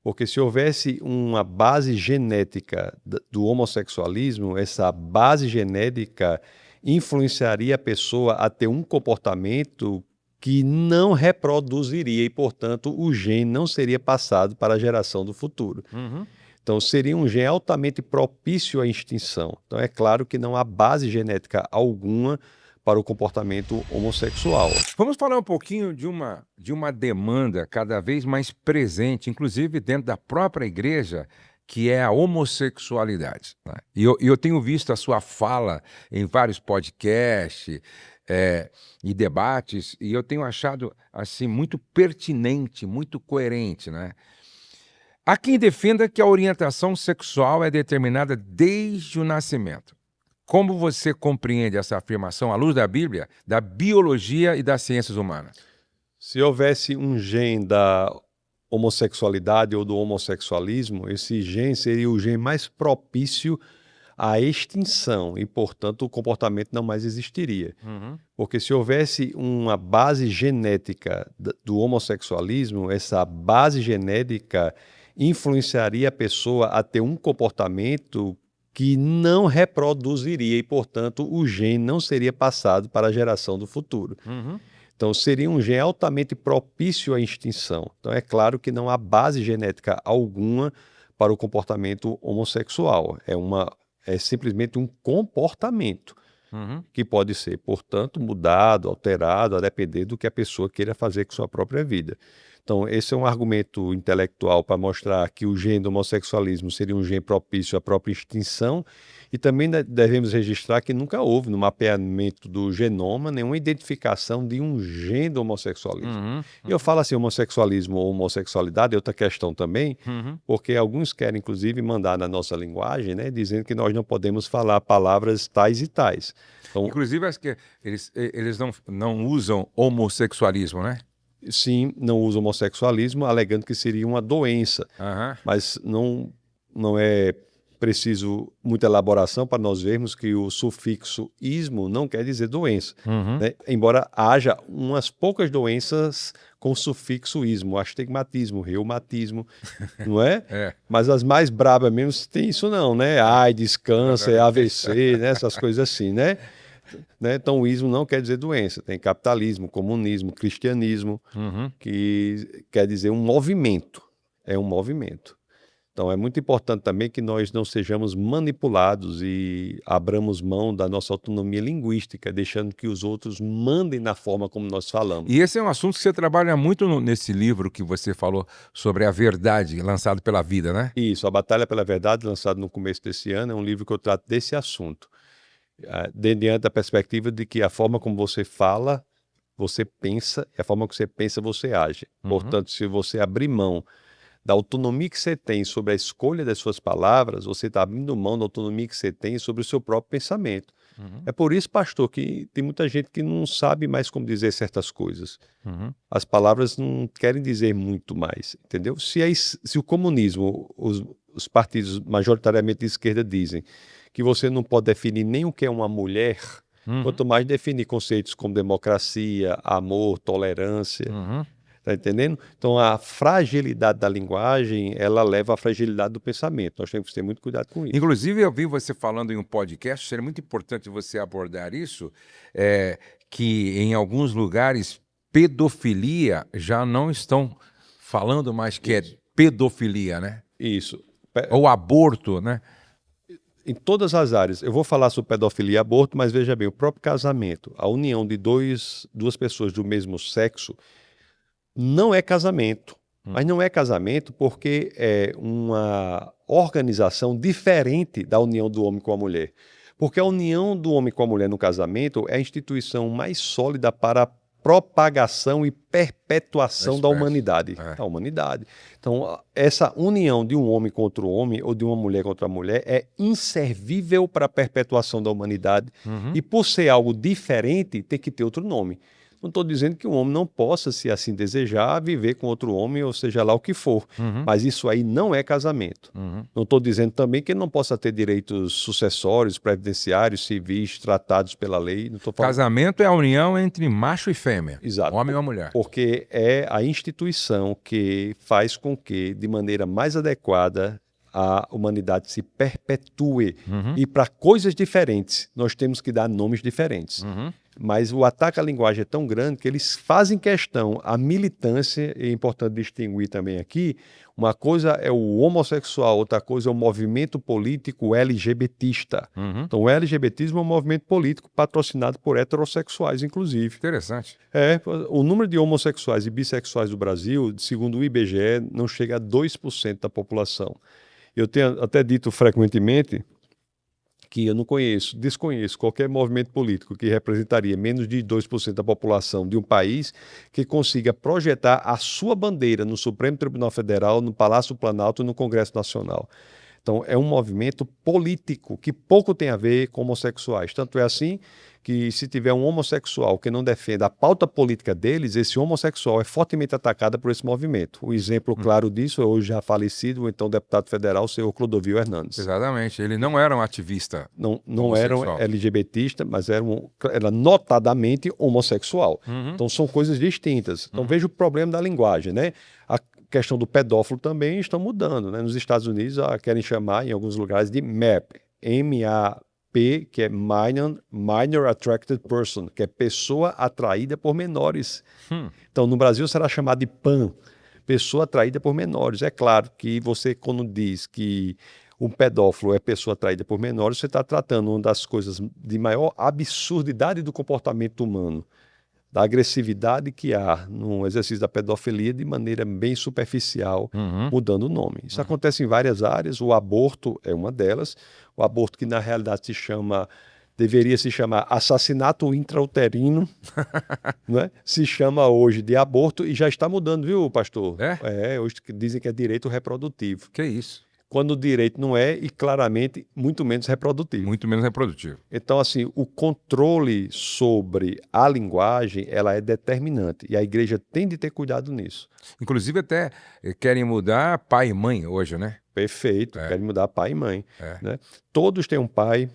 Porque se houvesse uma base genética do homossexualismo, essa base genética influenciaria a pessoa a ter um comportamento que não reproduziria e, portanto, o gene não seria passado para a geração do futuro. Uhum. Então, seria um gene altamente propício à extinção. Então, é claro que não há base genética alguma para o comportamento homossexual. Vamos falar um pouquinho de uma demanda cada vez mais presente, inclusive dentro da própria igreja, que é a homossexualidade, né? E eu tenho visto a sua fala em vários podcasts e debates, e eu tenho achado assim muito pertinente, muito coerente, né? Há quem defenda que a orientação sexual é determinada desde o nascimento. Como você compreende essa afirmação à luz da Bíblia, da biologia e das ciências humanas? Se houvesse um gene da homossexualidade ou do homossexualismo, esse gene seria o gene mais propício à extinção e, portanto, o comportamento não mais existiria. Porque se houvesse uma base genética do homossexualismo, essa base genética influenciaria a pessoa a ter um comportamento que não reproduziria e, portanto, o gene não seria passado para a geração do futuro. Então, seria um gene altamente propício à extinção. Então, é claro que não há base genética alguma para o comportamento homossexual. É simplesmente um comportamento que pode ser, portanto, mudado, alterado, a depender do que a pessoa queira fazer com sua própria vida. Então, esse é um argumento intelectual para mostrar que o gene do homossexualismo seria um gene propício à própria extinção, e também devemos registrar que nunca houve, no mapeamento do genoma, nenhuma identificação de um gene do homossexualismo. E eu falo assim, homossexualismo ou homossexualidade é outra questão também, porque alguns querem, inclusive, mandar na nossa linguagem, né, dizendo que nós não podemos falar palavras tais e tais. Então, Inclusive, acho que eles não usam homossexualismo, né? sim, não usa homossexualismo, alegando que seria uma doença, Aham. mas não é preciso muita elaboração para nós vermos que o sufixo ismo não quer dizer doença, né? Embora haja umas poucas doenças com sufixo ismo, astigmatismo, reumatismo, não é? É. Mas as mais brabas mesmo tem isso não, né? AIDS, câncer, AVC, né? Essas coisas assim, né? Então, o ismo não quer dizer doença. Tem capitalismo, comunismo, cristianismo, que quer dizer um movimento. É um movimento. Então, é muito importante também que nós não sejamos manipulados e abramos mão da nossa autonomia linguística, deixando que os outros mandem na forma como nós falamos. E esse é um assunto que você trabalha muito nesse livro que você falou sobre a verdade, lançado pela Vida, né? Isso, A Batalha pela Verdade, lançado no começo desse ano, é um livro que eu trato desse assunto. Diante da perspectiva de que a forma como você fala, você pensa, e a forma que você pensa, você age. Portanto, se você abrir mão da autonomia que você tem sobre a escolha das suas palavras, você está abrindo mão da autonomia que você tem sobre o seu próprio pensamento. É por isso, pastor, que tem muita gente que não sabe mais como dizer certas coisas. As palavras não querem dizer muito mais, entendeu? Se o comunismo, os partidos majoritariamente de esquerda dizem que você não pode definir nem o que é uma mulher, quanto mais definir conceitos como democracia, amor, tolerância. Tá entendendo? Então, a fragilidade da linguagem, ela leva à fragilidade do pensamento. Nós temos que ter muito cuidado com isso. Inclusive, eu vi você falando em um podcast, seria muito importante você abordar isso, que em alguns lugares pedofilia já não estão falando mais que é pedofilia, né? Isso. Ou aborto, né? Em todas as áreas. Eu vou falar sobre pedofilia e aborto, mas veja bem, o próprio casamento, a união de duas pessoas do mesmo sexo, não é casamento. Mas não é casamento porque é uma organização diferente da união do homem com a mulher. Porque a união do homem com a mulher no casamento é a instituição mais sólida para a propagação e perpetuação da humanidade. Da humanidade. Então, essa união de um homem contra o homem ou de uma mulher contra a mulher é inservível para a perpetuação da humanidade. E por ser algo diferente, tem que ter outro nome. Não estou dizendo que um homem não possa, se assim desejar, viver com outro homem, ou seja lá o que for. Mas isso aí não é casamento. Não estou dizendo também que ele não possa ter direitos sucessórios, previdenciários, civis, tratados pela lei. Não estou falando... Casamento é a união entre macho e fêmea. Exato. Homem ou mulher. Porque é a instituição que faz com que, de maneira mais adequada, a humanidade se perpetue. E para coisas diferentes, nós temos que dar nomes diferentes. Mas o ataque à linguagem é tão grande que eles fazem questão, a militância, é importante distinguir também aqui, uma coisa é o homossexual, outra coisa é o movimento político LGBTista. Então o LGBTismo é um movimento político patrocinado por heterossexuais, inclusive. Interessante. O número de homossexuais e bissexuais do Brasil, segundo o IBGE, não chega a 2% da população. Eu tenho até dito frequentemente que eu desconheço qualquer movimento político que representaria menos de 2% da população de um país que consiga projetar a sua bandeira no Supremo Tribunal Federal, no Palácio do Planalto e no Congresso Nacional. Então, é um movimento político que pouco tem a ver com homossexuais. Tanto é assim que, se tiver um homossexual que não defenda a pauta política deles, esse homossexual é fortemente atacado por esse movimento. O exemplo claro disso é o hoje já falecido, o então deputado federal, o senhor Clodovil Hernandes. Exatamente. Ele não era um ativista. Não era um LGBTista, mas era notadamente homossexual. Então, ssão coisas distintas. Então, veja o problema da linguagem, né? A questão do pedófilo também está mudando, né? Nos Estados Unidos, querem chamar, em alguns lugares, de MAP, M-A-P, que é Minor Attracted Person, que é pessoa atraída por menores. Então, no Brasil, será chamado de PAN, pessoa atraída por menores. É claro que você, quando diz que um pedófilo é pessoa atraída por menores, você está tratando uma das coisas de maior absurdidade do comportamento humano, da agressividade que há no exercício da pedofilia de maneira bem superficial, mudando o nome. Isso acontece em várias áreas, o aborto é uma delas, o aborto que na realidade deveria se chamar assassinato intrauterino, né? Se chama hoje de aborto e já está mudando, viu, pastor? Hoje dizem que é direito reprodutivo. Que isso? Quando o direito não é, e claramente, muito menos reprodutivo. Muito menos reprodutivo. Então, assim, o controle sobre a linguagem, ela é determinante. E a igreja tem de ter cuidado nisso. Inclusive, até querem mudar pai e mãe hoje, né? Perfeito. Querem mudar pai e mãe. Né? Todos têm um pai,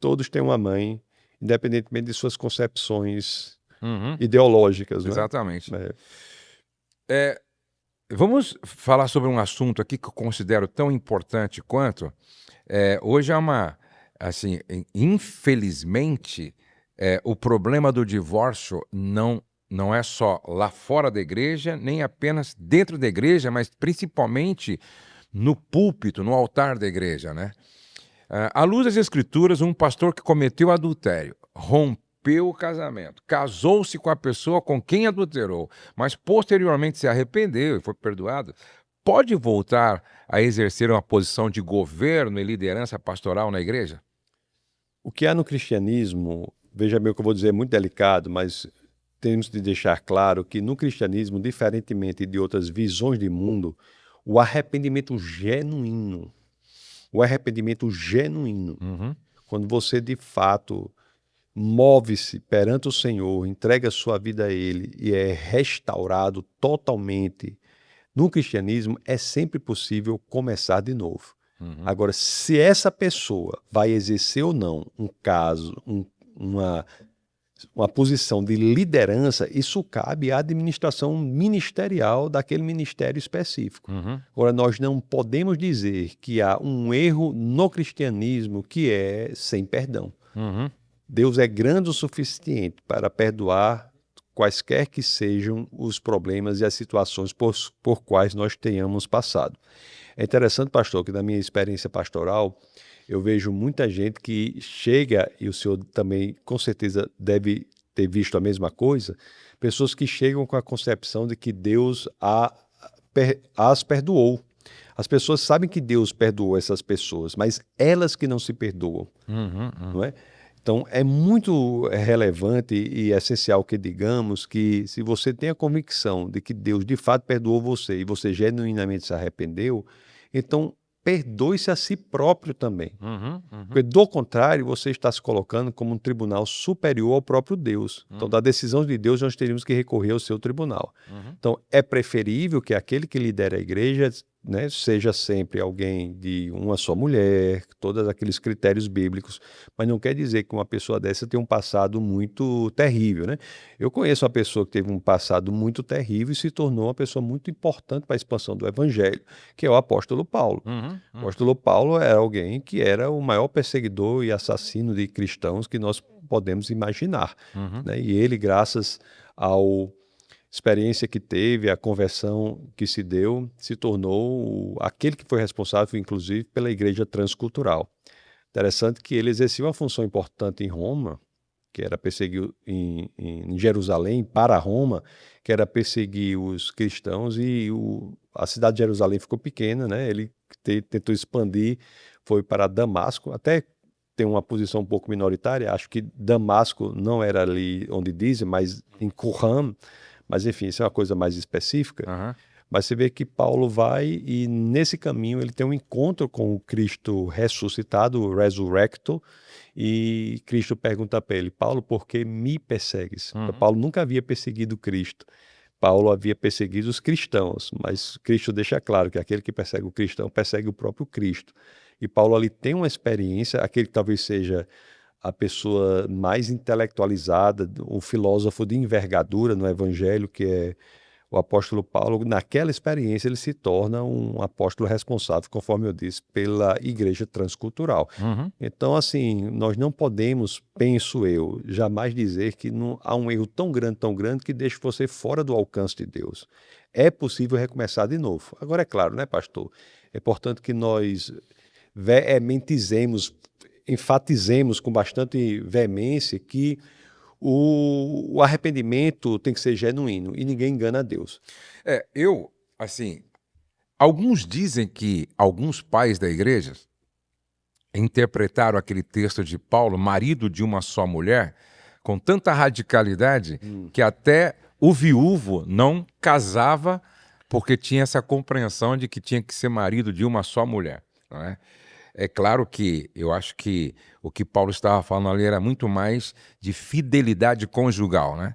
todos têm uma mãe, independentemente de suas concepções ideológicas. Exatamente. Né? Vamos falar sobre um assunto aqui que eu considero tão importante quanto. Hoje assim, infelizmente, o problema do divórcio não é só lá fora da igreja, nem apenas dentro da igreja, mas principalmente no púlpito, no altar da igreja, né? À luz das Escrituras, um pastor que cometeu adultério, rompeu o casamento, casou-se com a pessoa com quem adulterou, mas posteriormente se arrependeu e foi perdoado, pode voltar a exercer uma posição de governo e liderança pastoral na igreja? O que há no cristianismo, veja bem o que eu vou dizer, é muito delicado, mas temos de deixar claro que no cristianismo, diferentemente de outras visões de mundo, o arrependimento genuíno, quando você de fato move-se perante o Senhor, entrega a sua vida a Ele e é restaurado totalmente, no cristianismo é sempre possível começar de novo. Agora, se essa pessoa vai exercer ou não uma posição de liderança, isso cabe à administração ministerial daquele ministério específico. Agora, nós não podemos dizer que há um erro no cristianismo que é sem perdão. Deus é grande o suficiente para perdoar quaisquer que sejam os problemas e as situações por quais nós tenhamos passado. É interessante, pastor, que na minha experiência pastoral, eu vejo muita gente que chega, e o senhor também com certeza deve ter visto a mesma coisa, pessoas que chegam com a concepção de que Deus as perdoou. As pessoas sabem que Deus perdoou essas pessoas, mas elas que não se perdoam, não é? Então, é muito relevante e essencial que digamos que se você tem a convicção de que Deus de fato perdoou você e você genuinamente se arrependeu, então perdoe-se a si próprio também. Uhum, Porque, do contrário, você está se colocando como um tribunal superior ao próprio Deus. Então, da decisão de Deus, nós teríamos que recorrer ao seu tribunal. Então, é preferível que aquele que lidera a igreja, né, seja sempre alguém de uma só mulher, todos aqueles critérios bíblicos, mas não quer dizer que uma pessoa dessa tem um passado muito terrível, né? Eu conheço uma pessoa que teve um passado muito terrível e se tornou uma pessoa muito importante para a expansão do evangelho, que é o apóstolo Paulo. O apóstolo Paulo era alguém que era o maior perseguidor e assassino de cristãos que nós podemos imaginar, né? E ele, graças ao experiência que teve, a conversão que se deu, se tornou aquele que foi responsável, inclusive, pela igreja transcultural. Interessante que ele exercia uma função importante em Roma, que era perseguir em Jerusalém, para Roma, que era perseguir os cristãos, e a cidade de Jerusalém ficou pequena, né? Ele tentou expandir, foi para Damasco, até tem uma posição um pouco minoritária, acho que Damasco não era ali onde dizem, mas em Qumran. Mas, enfim, isso é uma coisa mais específica. Mas você vê que Paulo vai e, nesse caminho, ele tem um encontro com o Cristo ressuscitado, o resurrecto, e Cristo pergunta para ele: Paulo, por que me persegues? Paulo nunca havia perseguido Cristo. Paulo havia perseguido os cristãos, mas Cristo deixa claro que aquele que persegue o cristão persegue o próprio Cristo. E Paulo ali tem uma experiência, aquele que talvez seja a pessoa mais intelectualizada, um filósofo de envergadura no Evangelho, que é o apóstolo Paulo. Naquela experiência ele se torna um apóstolo responsável, conforme eu disse, pela igreja transcultural. Então, assim, nós não podemos, penso eu, jamais dizer que não há um erro tão grande que deixe você fora do alcance de Deus. É possível recomeçar de novo. Agora, é claro, né, pastor? É importante que nós enfatizemos com bastante veemência que o arrependimento tem que ser genuíno e ninguém engana a Deus. Assim, alguns dizem que alguns pais da igreja interpretaram aquele texto de Paulo, marido de uma só mulher, com tanta radicalidade que até o viúvo não casava porque tinha essa compreensão de que tinha que ser marido de uma só mulher, não é? É claro que eu acho que o que Paulo estava falando ali era muito mais de fidelidade conjugal, né?